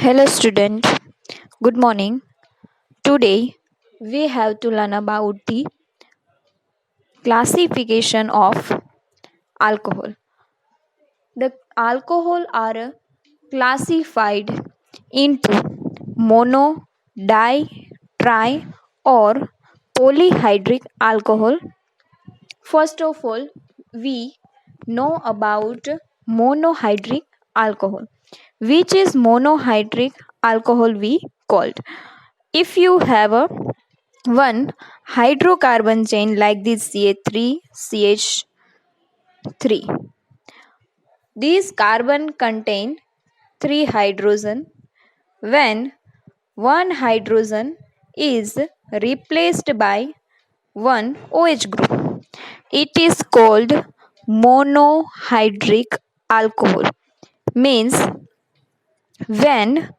Hello, student. Good morning. Today we have to learn about the classification of alcohol. The alcohol are classified into mono, di, tri, or polyhydric alcohol. First of all, we know about monohydric alcohol. Which is monohydric alcohol we called? If you have a one hydrocarbon chain like this CH3, CH3. These carbon contain 3 hydrogen. When one hydrogen is replaced by one OH group, it is called monohydric alcohol. Means when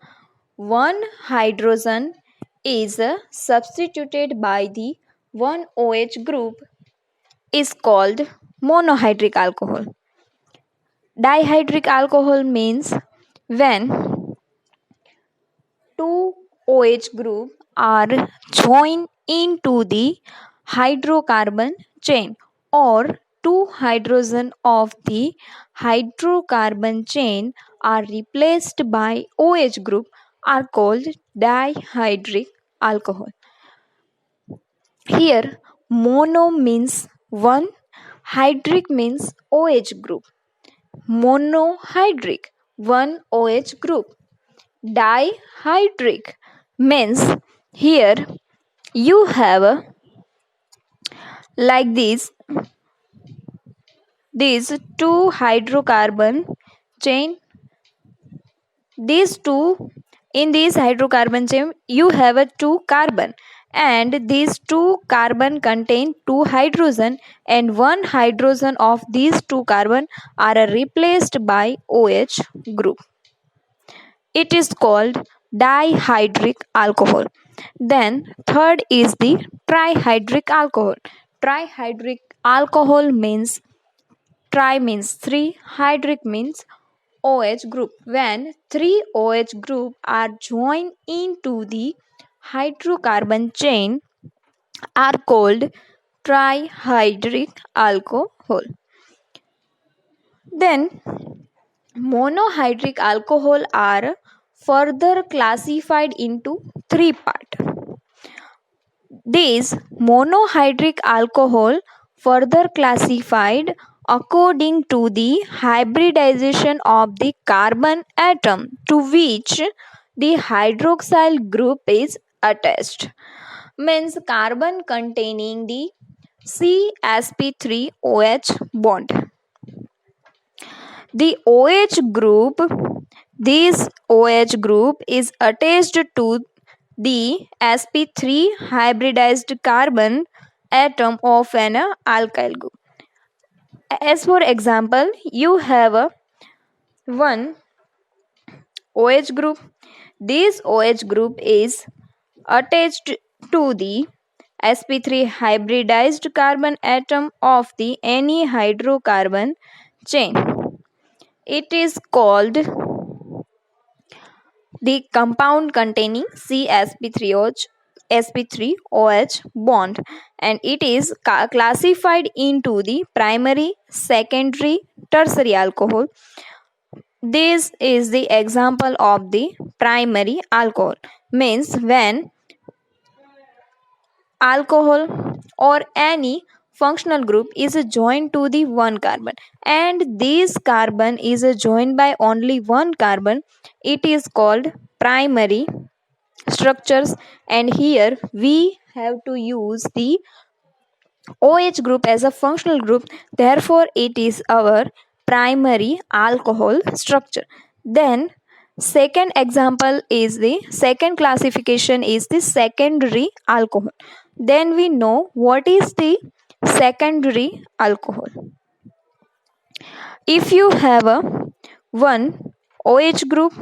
one hydrogen is substituted by the one OH group is called monohydric alcohol. Dihydric alcohol means when two OH group are joined into the hydrocarbon chain, or two hydrogen of the hydrocarbon chain are replaced by OH group are called dihydric alcohol. Here mono means one, hydric means OH group. Monohydric, one OH group. Dihydric means here you have like these two hydrocarbon chain. These two, in this hydrocarbon chain you have a two carbon, and these two carbon contain two hydrogen, and one hydrogen of these two carbon are replaced by OH group. It is called dihydric alcohol. Then third is the trihydric alcohol. Trihydric alcohol means tri means three, hydric means OH group. When three OH group are joined into the hydrocarbon chain are called trihydric alcohol. Then monohydric alcohol are further classified into three parts. These monohydric alcohol further classified according to the hybridization of the carbon atom to which the hydroxyl group is attached. Means carbon containing the CsP3OH bond. The OH group, this OH group is attached to the sp3 hybridized carbon atom of an alkyl group. As for example, you have a one OH group. This OH group is attached to the sp3 hybridized carbon atom of the any hydrocarbon chain. It is called the compound containing CsP3OH sp3OH bond, and it is classified into the primary, secondary, tertiary alcohol. This is the example of the primary alcohol. Means when alcohol or any functional group is joined to the one carbon, and this carbon is joined by only one carbon, it is called primary structures, and here we have to use the OH group as a functional group, therefore it is our primary alcohol structure. Then second example is the second classification is the secondary alcohol. Then we know what is the secondary alcohol. If you have a one OH group,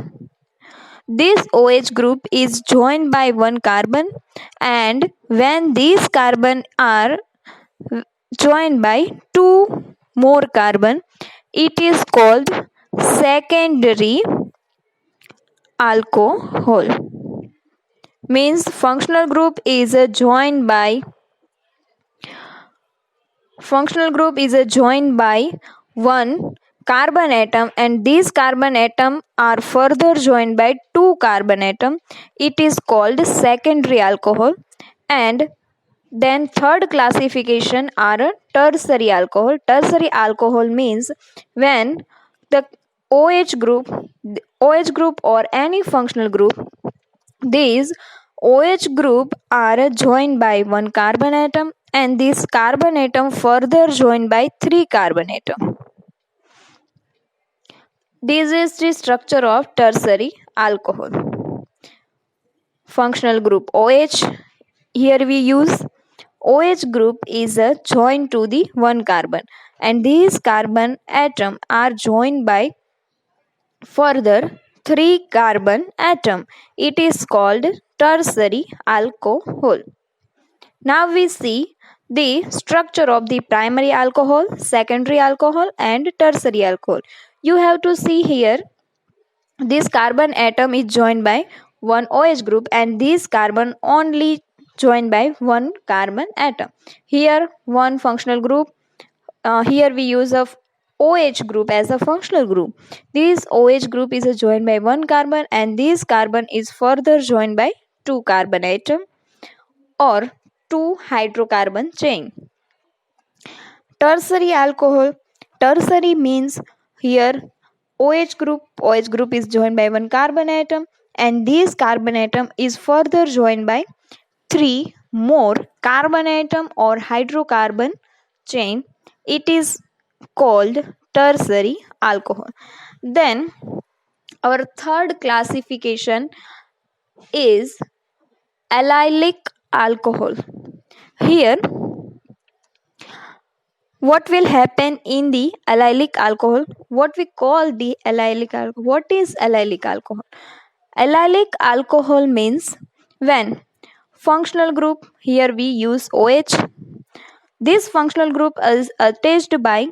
this OH group is joined by one carbon, and when these carbon are joined by two more carbon, it is called secondary alcohol. Means functional group is joined by one carbon atom, and these carbon atom are further joined by two carbon atom. It is called secondary alcohol. And then third classification are a tertiary alcohol. Tertiary alcohol means when the OH group or any functional group, these OH group are joined by one carbon atom, and this carbon atom further joined by three carbon atom. This is the structure of tertiary alcohol. Functional group OH. Here we use OH group is joined to the one carbon, and these carbon atom are joined by further three carbon atom. It is called tertiary alcohol. Now we see the structure of the primary alcohol, secondary alcohol, and tertiary alcohol. You have to see here, this carbon atom is joined by one OH group, and this carbon only joined by one carbon atom. Here one functional group. Here we use of OH group as a functional group. This OH group is joined by one carbon, and this carbon is further joined by two carbon atom or two hydrocarbon chain. Tertiary alcohol. Tertiary means here OH group is joined by one carbon atom, and this carbon atom is further joined by three more carbon atom or hydrocarbon chain. It is called tertiary alcohol. Then our third classification is allylic alcohol. Here what will happen in the allylic alcohol? What we call the allylic alcohol? What is allylic alcohol? Allylic alcohol means when functional group, here we use OH. This functional group is attached by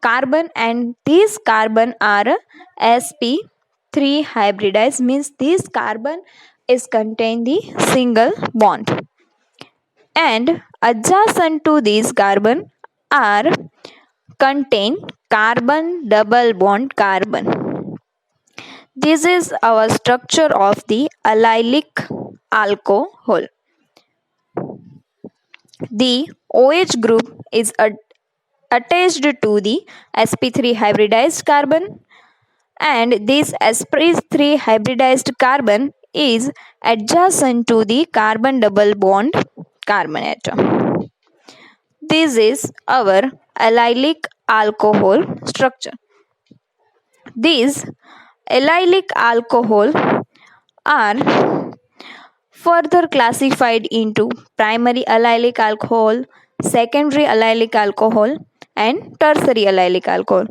carbon, and these carbon are sp3 hybridized, means this carbon is contain the single bond, and adjacent to this carbon are contain carbon double bond carbon. This is our structure of the allylic alcohol. The OH group is attached to the sp3 hybridized carbon, and this sp3 hybridized carbon is adjacent to the carbon double bond carbon atom. This is our allylic alcohol structure. These allylic alcohol are further classified into primary allylic alcohol, secondary allylic alcohol, and tertiary allylic alcohol.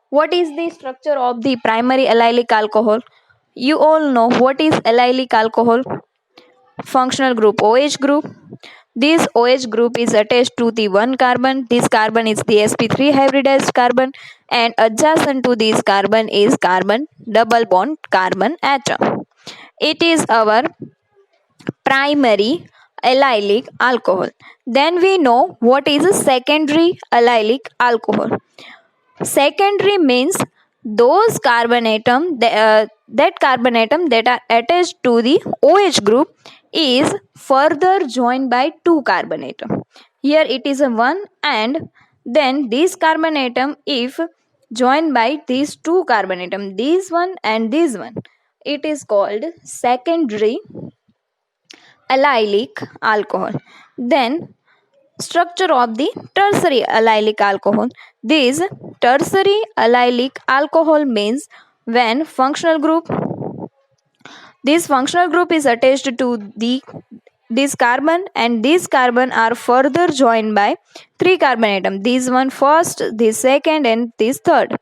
What is the structure of the primary allylic alcohol? You all know what is allylic alcohol. Functional group OH group. This OH group is attached to the one carbon. This carbon is the sp3 hybridized carbon, and adjacent to this carbon is carbon double bond carbon atom. It is our primary allylic alcohol. Then we know what is a secondary allylic alcohol. Secondary means those carbon atom that carbon atom that are attached to the OH group is further joined by two carbon atom. Here it is a one, and then this carbon atom if joined by these two carbon atom, this one and this one, it is called secondary allylic alcohol. Then structure of the tertiary allylic alcohol. This tertiary allylic alcohol means when this functional group is attached to this carbon, and these carbon are further joined by three carbon atom. This one first, this second, and this third.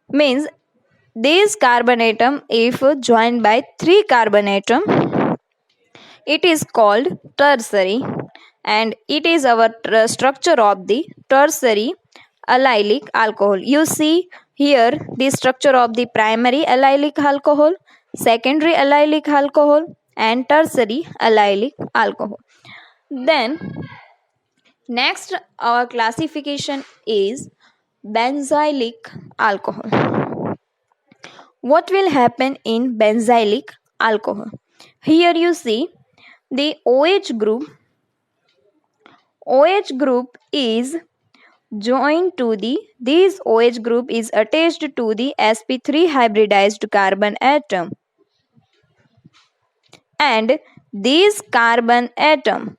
Means this carbon atom if joined by three carbon atom, it is called tertiary, and it is our structure of the tertiary allylic alcohol. You see Here the structure of the primary allylic alcohol, secondary allylic alcohol and tertiary allylic alcohol. Then next our classification is benzylic alcohol. What will happen in benzylic alcohol? Here you see the OH group. OH group is joined to this OH group is attached to the sp3 hybridized carbon atom, and these carbon atom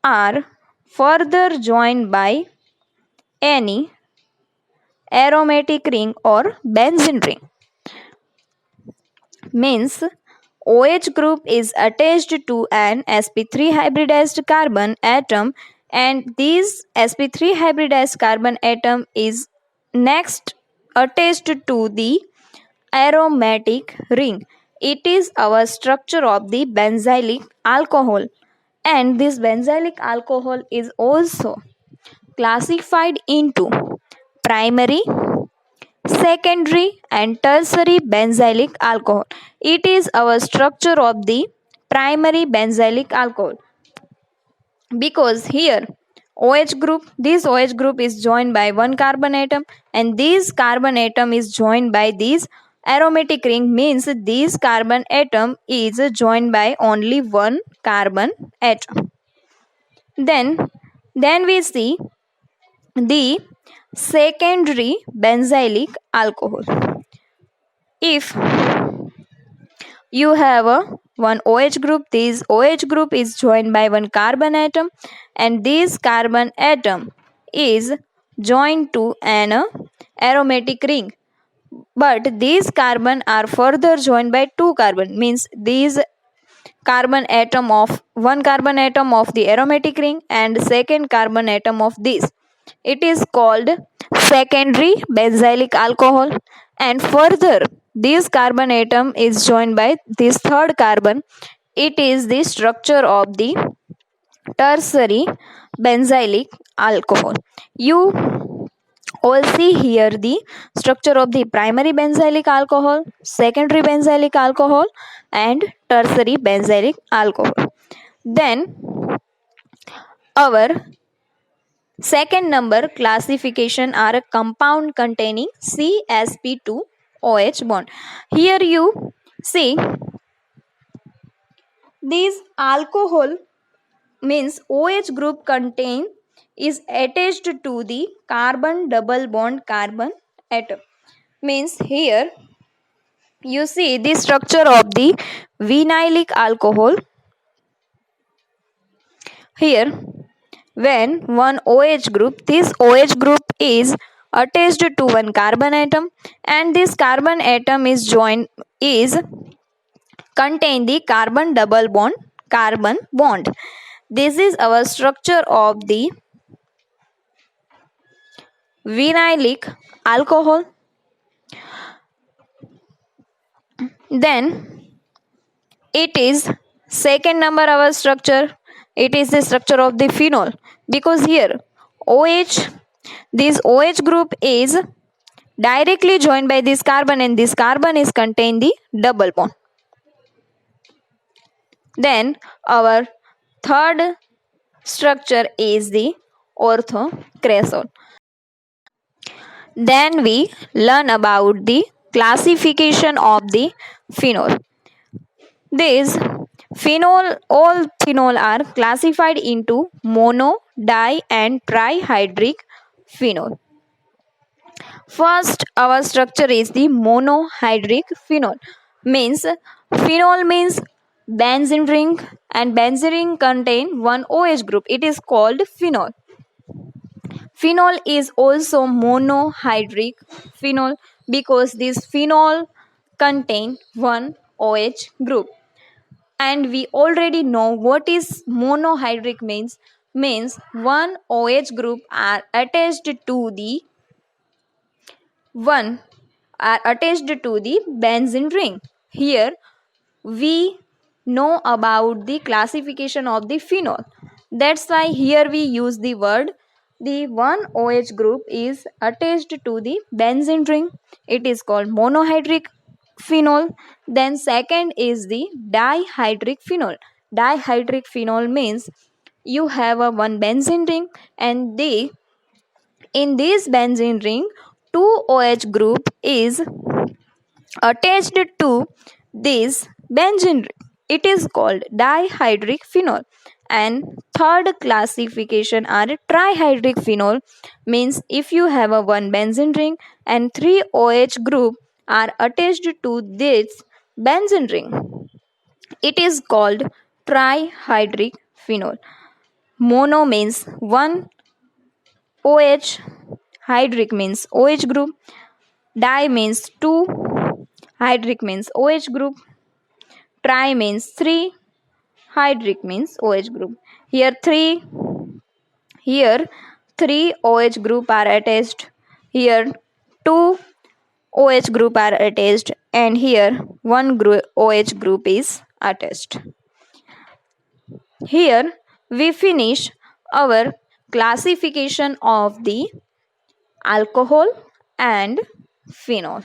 are further joined by any aromatic ring or benzene ring. Means OH group is attached to an sp3 hybridized carbon atom, and this sp3 hybridized carbon atom is next attached to the aromatic ring. It is our structure of the benzylic alcohol, and this benzylic alcohol is also classified into primary, secondary and tertiary benzylic alcohol. It is our structure of the primary benzylic alcohol because here this OH group is joined by one carbon atom, and this carbon atom is joined by this aromatic ring, means this carbon atom is joined by only one carbon atom. Then we see the secondary benzylic alcohol. If you have one OH group, this OH group is joined by one carbon atom, and this carbon atom is joined to an aromatic ring, but these carbon are further joined by two carbon, means these one carbon atom of the aromatic ring and second carbon atom of this. It is called secondary benzylic alcohol, and further this carbon atom is joined by this third carbon. It is the structure of the tertiary benzylic alcohol. You all see here the structure of the primary benzylic alcohol, secondary benzylic alcohol and tertiary benzylic alcohol. Then our second number classification are a compound containing CsP2OH bond. Here you see this alcohol, means OH group contain is attached to the carbon double bond carbon atom. Means here you see the structure of the vinylic alcohol. Here when one OH group, this OH group is attached to one carbon atom, and this carbon atom is contain the carbon double bond carbon bond. This is our structure of the vinylic alcohol. Then it is second number our structure. It is the structure of the phenol, because here this OH group is directly joined by this carbon, and this carbon is contain the double bond. Then our third structure is the orthocresol. Then we learn about the classification of the phenol. All phenol are classified into mono, di and trihydric phenol. First our structure is the monohydric phenol. Means phenol means benzene ring, and benzene ring contain one OH group. It is called phenol. Phenol is also monohydric phenol because this phenol contain one OH group. And we already know what is monohydric means. Means one OH group are attached to the benzene ring. Here we know about the classification of the phenol. That's why here we use the word the one OH group is attached to the benzene ring. It is called monohydric phenol. Then second is the dihydric phenol. Dihydric phenol means you have a one benzene ring, and in this benzene ring, two OH group is attached to this benzene ring. It is called dihydric phenol. And third classification are trihydric phenol, means if you have a one benzene ring and three OH group are attached to this benzene ring, it is called trihydric phenol. Mono means one OH, hydric means OH group, di means two, hydric means OH group, tri means three, hydric means OH group. Here three OH group are attached. Here two OH group are attached, and here one OH group is attached. Here we finish our classification of the alcohol and phenol.